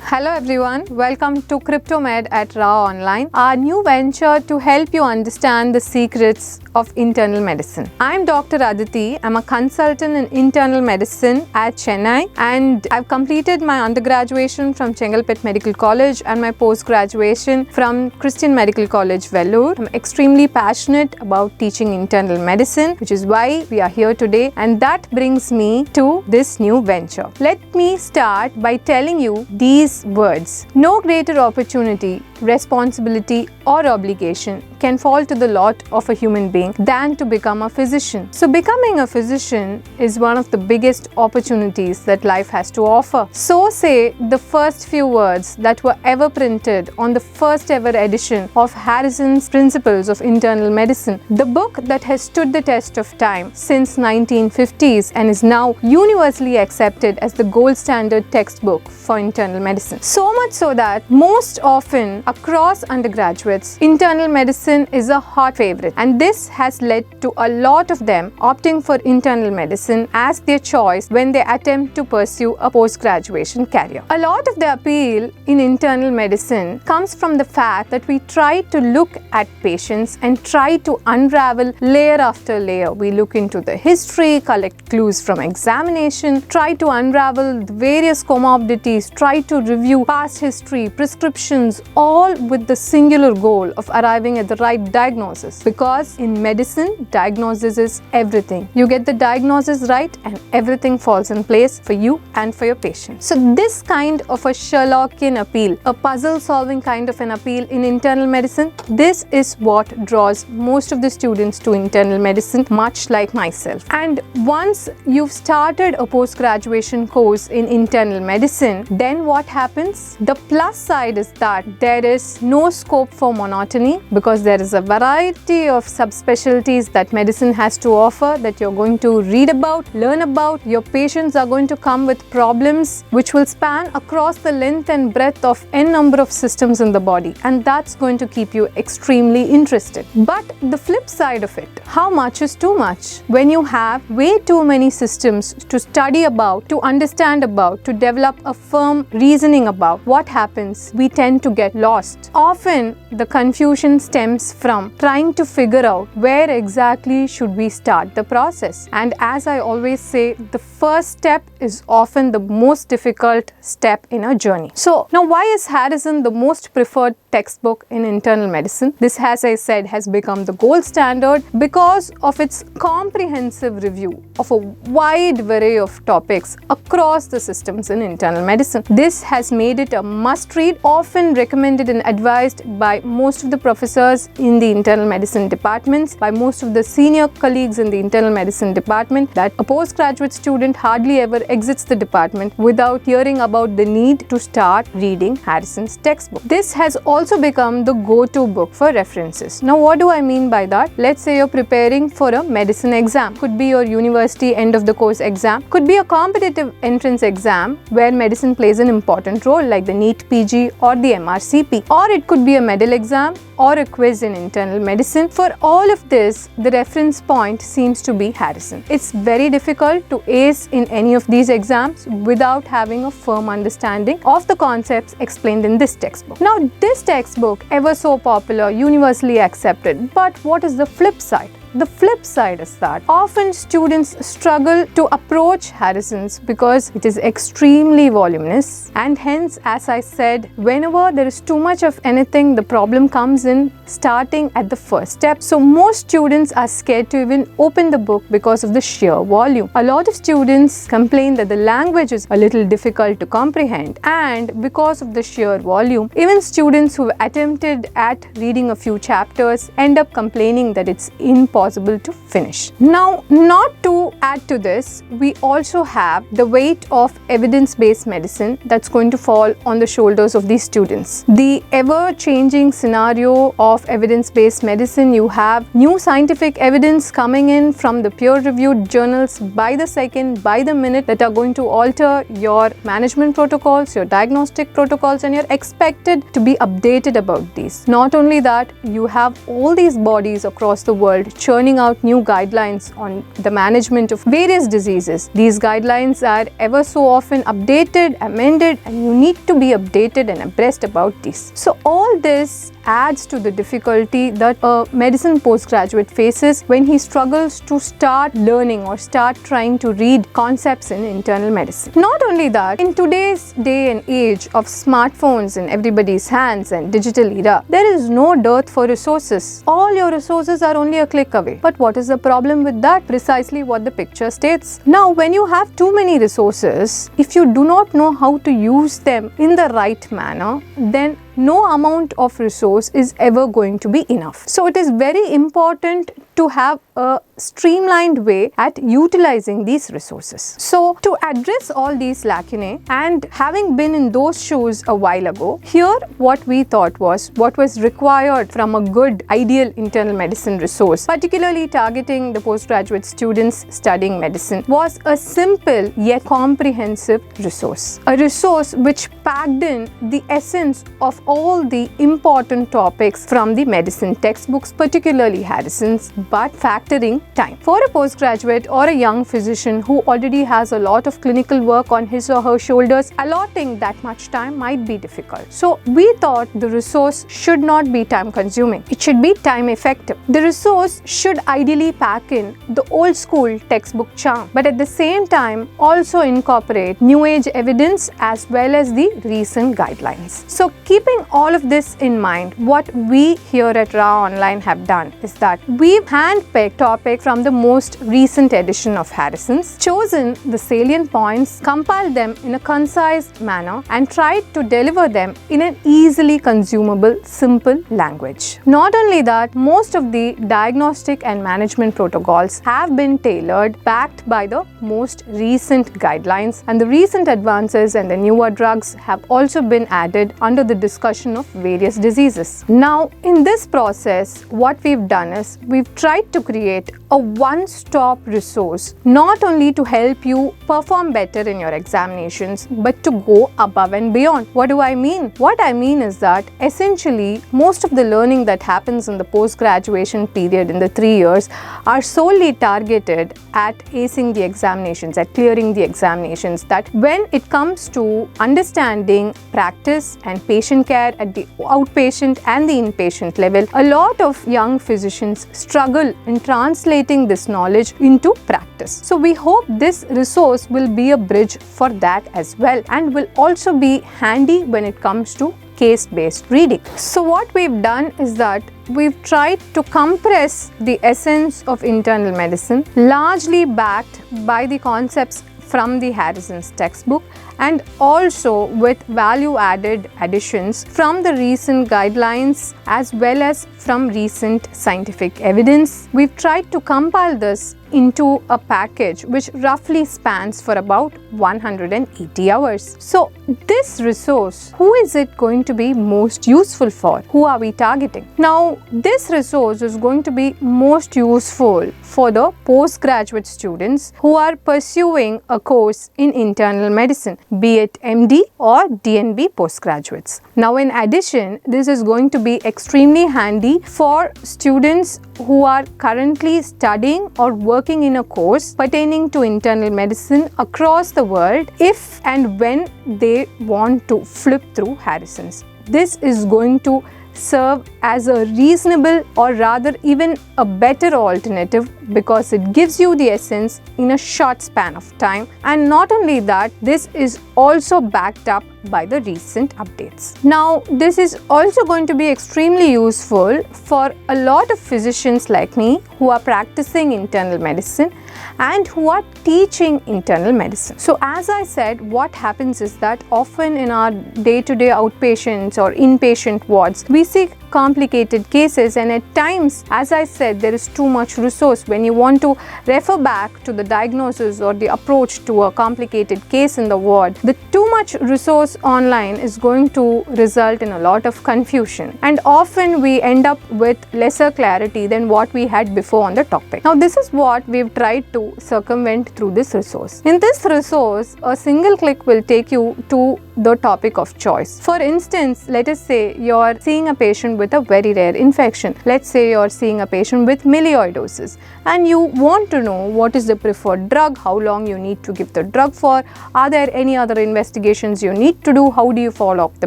Hello everyone, welcome to Cryptomed at Raaonline, our new venture to help you understand the secrets of internal medicine. I'm Dr. Aditi. I'm a consultant in internal medicine at Chennai, and I've completed my undergraduation from Chengalpet Medical College and my post-graduation from Christian Medical College, Vellore. I'm extremely passionate about teaching internal medicine, which is why we are here today, and that brings me to this new venture. Let me start by telling you these words. No greater opportunity, responsibility or obligation can fall to the lot of a human being than to become a physician. So becoming a physician is one of the biggest opportunities that life has to offer. So say the first few words that were ever printed on the first ever edition of Harrison's Principles of Internal Medicine, the book that has stood the test of time since 1950s and is now universally accepted as the gold standard textbook for internal medicine. So much so that most often across undergraduates, internal medicine is a hot favorite, and this has led to a lot of them opting for internal medicine as their choice when they attempt to pursue a post-graduation career. A lot of the appeal in internal medicine comes from the fact that we try to look at patients and try to unravel layer after layer. We look into the history, collect clues from examination, try to unravel the various comorbidities, try to review past history, prescriptions, all with the singular goal of arriving at the right diagnosis. Because in medicine, diagnosis is everything. You get the diagnosis right and everything falls in place for you and for your patient. So this kind of a Sherlockian appeal, a puzzle-solving kind of an appeal in internal medicine, this is what draws most of the students to internal medicine, much like myself. And once you've started a post-graduation course in internal medicine, then what happens? The plus side is that there is no scope for monotony because there is a variety of subspecialties that medicine has to offer that you're going to read about, learn about. Your patients are going to come with problems which will span across the length and breadth of n number of systems in the body, and that's going to keep you extremely interested. But the flip side of it, how much is too much? When you have way too many systems to study about, to understand about, to develop a firm reasoning about, what happens? We tend to get lost. Often the confusion stems from trying to figure out where exactly should we start the process. And as I always say, the first step is often the most difficult step in a journey. So now, why is Harrison the most preferred textbook in internal medicine? This, as I said, has become the gold standard because of its comprehensive review of a wide array of topics across the systems in internal medicine. This has made it a must-read, often recommended and advised by most of the professors in the internal medicine departments, by most of the senior colleagues in the internal medicine department, that a postgraduate student hardly ever exits the department without hearing about the need to start reading Harrison's textbook. This has also become the go-to book for references. Now, what do I mean by that? Let's say you're preparing for a medicine exam. Could be your university end of the course exam, could be a competitive entrance exam where medicine plays an important role, like the NEET PG or the MRCP, or it could be a medal exam or a quiz in internal medicine. For all of this, the reference point seems to be Harrison. It's very difficult to ace in any of these exams without having a firm understanding of the concepts explained in this textbook. Now, this textbook, ever so popular, universally accepted, but what is the flip side? The flip side is that often students struggle to approach Harrison's because it is extremely voluminous, and hence, as I said, whenever there is too much of anything, the problem comes in starting at the first step. So most students are scared to even open the book because of the sheer volume. A lot of students complain that the language is a little difficult to comprehend, and because of the sheer volume, even students who have attempted at reading a few chapters end up complaining that it's impossible to finish. Now, not to add to this, we also have the weight of evidence-based medicine that's going to fall on the shoulders of these students. The ever-changing scenario of evidence-based medicine, you have new scientific evidence coming in from the peer-reviewed journals by the second, by the minute, that are going to alter your management protocols, your diagnostic protocols, and you're expected to be updated about these. Not only that, you have all these bodies across the world churning out new guidelines on the management of various diseases. These guidelines are ever so often updated, amended, and you need to be updated and abreast about these. So all this adds to the difficulty that a medicine postgraduate faces when he struggles to start learning or start trying to read concepts in internal medicine. Not only that, in today's day and age of smartphones in everybody's hands and digital era, there is no dearth for resources. All your resources are only a click away. But what is the problem with that? Precisely what the picture states. Now, when you have too many resources, if you do not know how to use them in the right manner, then no amount of resource is ever going to be enough. So it is very important to have a streamlined way at utilizing these resources. So to address all these lacunae, and having been in those shoes a while ago, here what we thought was what was required from a good ideal internal medicine resource, particularly targeting the postgraduate students studying medicine, was a simple yet comprehensive resource. A resource which packed in the essence of all the important topics from the medicine textbooks, particularly Harrison's, but factoring time. For a postgraduate or a young physician who already has a lot of clinical work on his or her shoulders, allotting that much time might be difficult. So we thought the resource should not be time consuming. It should be time effective. The resource should ideally pack in the old school textbook charm, but at the same time also incorporate new age evidence as well as the recent guidelines. So keeping all of this in mind, what we here at Raaonline have done is that we've handpicked topics from the most recent edition of Harrison's, chosen the salient points, compiled them in a concise manner, and tried to deliver them in an easily consumable, simple language. Not only that, most of the diagnostic and management protocols have been tailored, backed by the most recent guidelines, and the recent advances and the newer drugs have also been added under the discussion of various diseases. Now, in this process, what we've done is we've tried to create a one-stop resource, not only to help you perform better in your examinations, but to go above and beyond. What do I mean? What I mean is that essentially most of the learning that happens in the post-graduation period in the 3 years are solely targeted at acing the examinations, at clearing the examinations, that when it comes to understanding practice and patient care at the outpatient and the inpatient level, a lot of young physicians struggle in translating this knowledge into practice. So we hope this resource will be a bridge for that as well, and will also be handy when it comes to case-based reading. So what we've done is that we've tried to compress the essence of internal medicine, largely backed by the concepts from the Harrison's textbook, and also with value-added additions from the recent guidelines as well as from recent scientific evidence. We've tried to compile this into a package which roughly spans for about 180 hours. So this resource, who is it going to be most useful for? Who are we targeting? Now, this resource is going to be most useful for the postgraduate students who are pursuing a course in internal medicine, be it MD or DNB postgraduates. Now, in addition, this is going to be extremely handy for students who are currently studying or working in a course pertaining to internal medicine across the world, if and when they want to flip through Harrison's. This is going to serve as a reasonable, or rather even a better alternative, because it gives you the essence in a short span of time. And not only that, this is also backed up by the recent updates. Now, this is also going to be extremely useful for a lot of physicians like me who are practicing internal medicine and who are teaching internal medicine. So as I said, what happens is that often in our day-to-day outpatients or inpatient wards, we see complicated cases, and at times, as I said, there is too much resource. When you want to refer back to the diagnosis or the approach to a complicated case in the ward, the too much resource online is going to result in a lot of confusion, and often we end up with lesser clarity than what we had before on the topic. Now, this is what we've tried need to circumvent through this resource. In this resource, a single click will take you to the topic of choice. For instance, let us say you're seeing a patient with a very rare infection. Let's say you're seeing a patient with melioidosis and you want to know what is the preferred drug, how long you need to give the drug for, are there any other investigations you need to do, how do you follow up the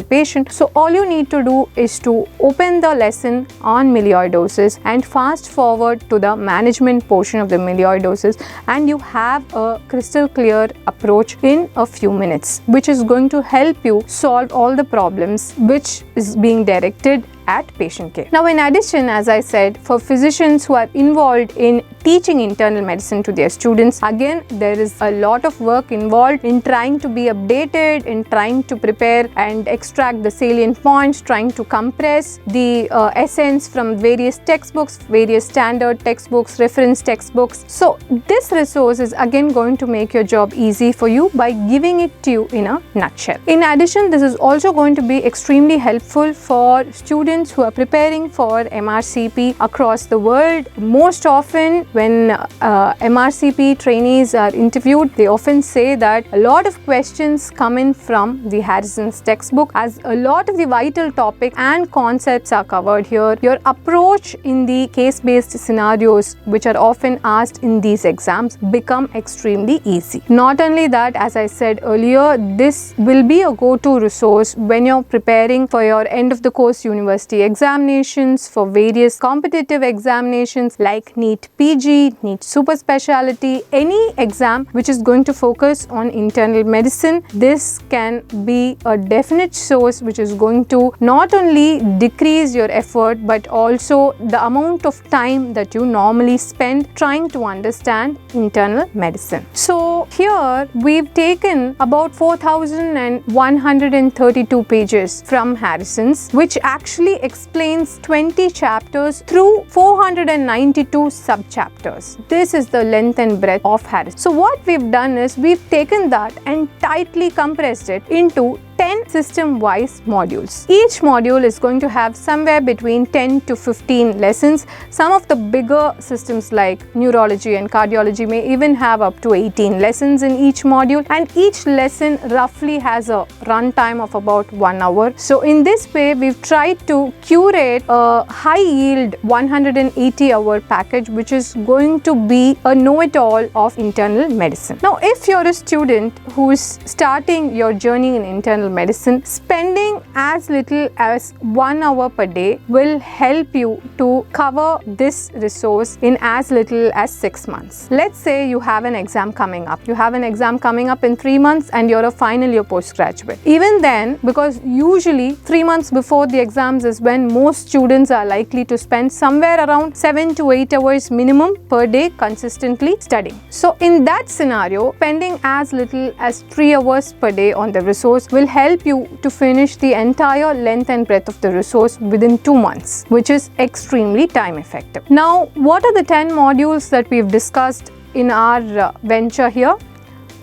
patient. So all you need to do is to open the lesson on melioidosis and fast forward to the management portion of the melioidosis, and you have a crystal clear approach in a few minutes, which is going to help you solve all the problems which is being directed at patient care. Now, in addition, as I said, for physicians who are involved in teaching internal medicine to their students, again, there is a lot of work involved in trying to be updated, in trying to prepare and extract the salient points, trying to compress the essence from various textbooks, various standard textbooks, reference textbooks. So this resource is again going to make your job easy for you by giving it to you in a nutshell. In addition, this is also going to be extremely helpful for students who are preparing for MRCP across the world. Most often when MRCP trainees are interviewed, they often say that a lot of questions come in from the Harrison's textbook, as a lot of the vital topics and concepts are covered here. Your approach in the case-based scenarios which are often asked in these exams become extremely easy. Not only that, as I said earlier, this will be a go-to resource when you're preparing for your end of the course university examinations, for various competitive examinations like NEET PG, NEET Super Speciality, any exam which is going to focus on internal medicine. This can be a definite source which is going to not only decrease your effort but also the amount of time that you normally spend trying to understand internal medicine. So here we've taken about 4,132 pages from Harrison's, which actually explains 20 chapters through 492 sub-chapters. This is the length and breadth of Harrison. So what we've done is we've taken that and tightly compressed it into 10 system-wise modules. Each module is going to have somewhere between 10 to 15 lessons. Some of the bigger systems like Neurology and Cardiology may even have up to 18 lessons in each module, and each lesson roughly has a run time of about 1 hour. So in this way, we've tried to curate a high-yield 180-hour package which is going to be a know-it-all of internal medicine. Now, if you're a student who is starting your journey in internal medicine, spending as little as 1 hour per day will help you to cover this resource in as little as 6 months. Let's say you have an exam coming up. You have an exam coming up in 3 months and you're a final year postgraduate. Even then, because usually 3 months before the exams is when most students are likely to spend somewhere around 7 to 8 hours minimum per day consistently studying. So in that scenario, spending as little as 3 hours per day on the resource will help you to finish the entire length and breadth of the resource within 2 months, which is extremely time effective. Now, what are the 10 modules that we've discussed in our venture here?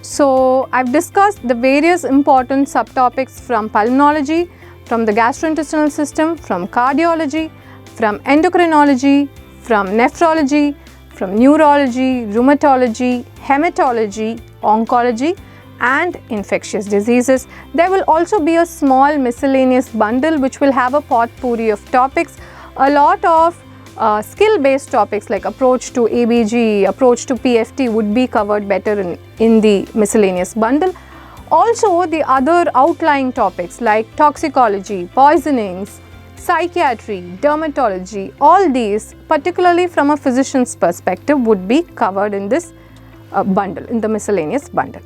So I've discussed the various important subtopics from pulmonology, from the gastrointestinal system, from cardiology, from endocrinology, from nephrology, from neurology, rheumatology, hematology, oncology, and infectious diseases. There will also be a small miscellaneous bundle which will have a potpourri of topics. A lot of skill-based topics like approach to ABG, approach to PFT would be covered better in the miscellaneous bundle. Also, the other outlying topics like toxicology, poisonings, psychiatry, dermatology, all these, particularly from a physician's perspective, would be covered in this bundle, in the miscellaneous bundle.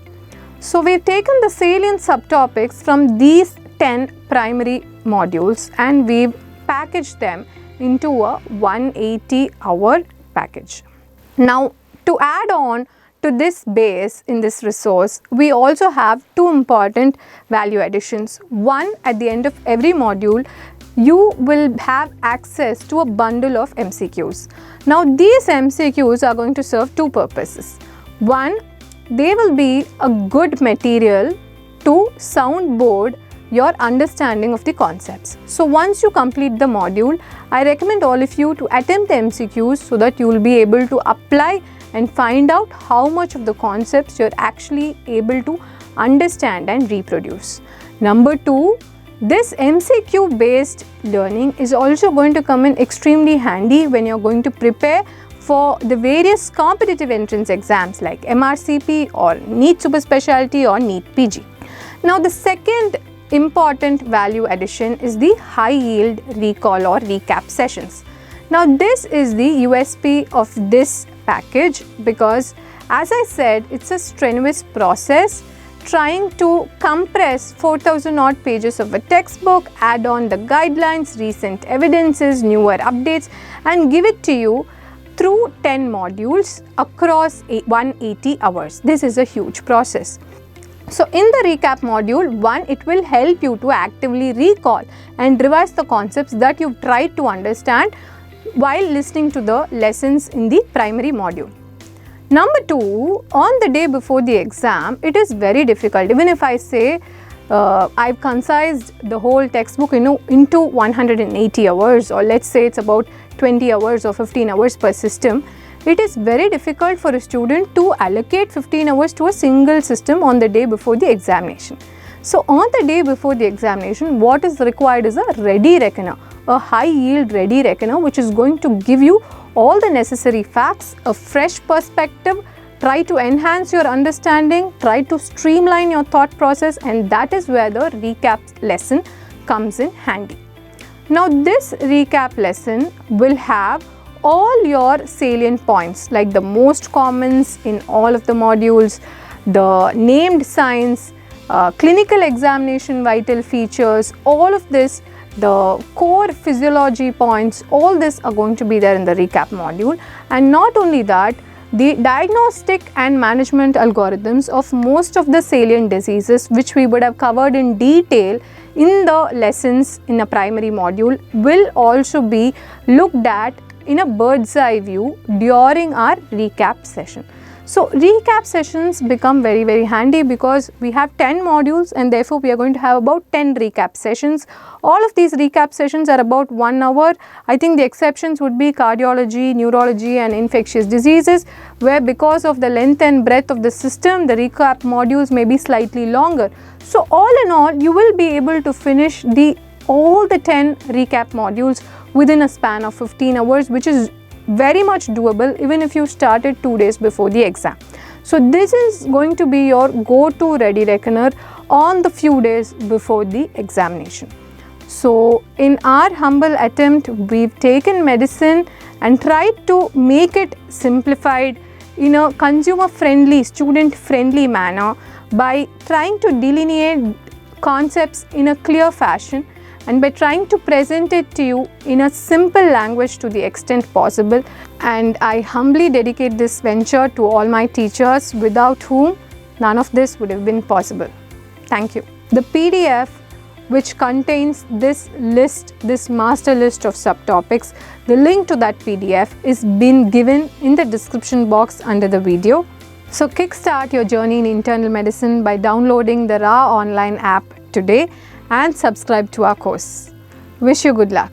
So we've taken the salient subtopics from these 10 primary modules and we've packaged them into a 180-hour package. Now, to add on to this base in this resource, we also have two important value additions. One, at the end of every module, you will have access to a bundle of MCQs. Now, these MCQs are going to serve two purposes. One, they will be a good material to soundboard your understanding of the concepts. So once you complete the module, I recommend all of you to attempt the MCQs so that you will be able to apply and find out how much of the concepts you're actually able to understand and reproduce. Number 2, this MCQ based learning is also going to come in extremely handy when you're going to prepare for the various competitive entrance exams like MRCP or NEET Super Specialty or NEET PG. Now the second important value addition is the high yield recall or recap sessions. Now this is the USP of this package because, as I said, it's a strenuous process trying to compress 4,000 odd pages of a textbook, add on the guidelines, recent evidences, newer updates, and give it to you through 10 modules across 180 hours. This is a huge process. So in the recap module 1, it will help you to actively recall and revise the concepts that you've tried to understand while listening to the lessons in the primary module. Number 2, on the day before the exam, it is very difficult. Even if I say I've concised the whole textbook into 180 hours, or let's say it's about 20 hours or 15 hours per system, it is very difficult for a student to allocate 15 hours to a single system on the day before the examination. So on the day before the examination, what is required is a ready reckoner, a high yield ready reckoner, which is going to give you all the necessary facts, a fresh perspective, try to enhance your understanding, try to streamline your thought process, and that is where the recap lesson comes in handy. Now this recap lesson will have all your salient points like the most commons in all of the modules, the named signs, clinical examination vital features, all of this, the core physiology points, all this are going to be there in the recap module. And not only that, the diagnostic and management algorithms of most of the salient diseases, which we would have covered in detail in the lessons in a primary module, will also be looked at in a bird's eye view during our recap session. So recap sessions become very, very handy because we have 10 modules and therefore we are going to have about 10 recap sessions. All of these recap sessions are about 1 hour. I think the exceptions would be cardiology, neurology and infectious diseases, where because of the length and breadth of the system, the recap modules may be slightly longer. So all in all, you will be able to finish all the 10 recap modules within a span of 15 hours, which is very much doable even if you started 2 days before the exam. So this is going to be your go-to ready reckoner on the few days before the examination. So in our humble attempt, we've taken medicine and tried to make it simplified in a consumer-friendly, student-friendly manner by trying to delineate concepts in a clear fashion and by trying to present it to you in a simple language to the extent possible. And I humbly dedicate this venture to all my teachers, without whom none of this would have been possible. Thank you. The PDF which contains this list, this master list of subtopics, the link to that PDF is been given in the description box under the video. So kickstart your journey in internal medicine by downloading the RAAONLINE app today and subscribe to our course. Wish you good luck.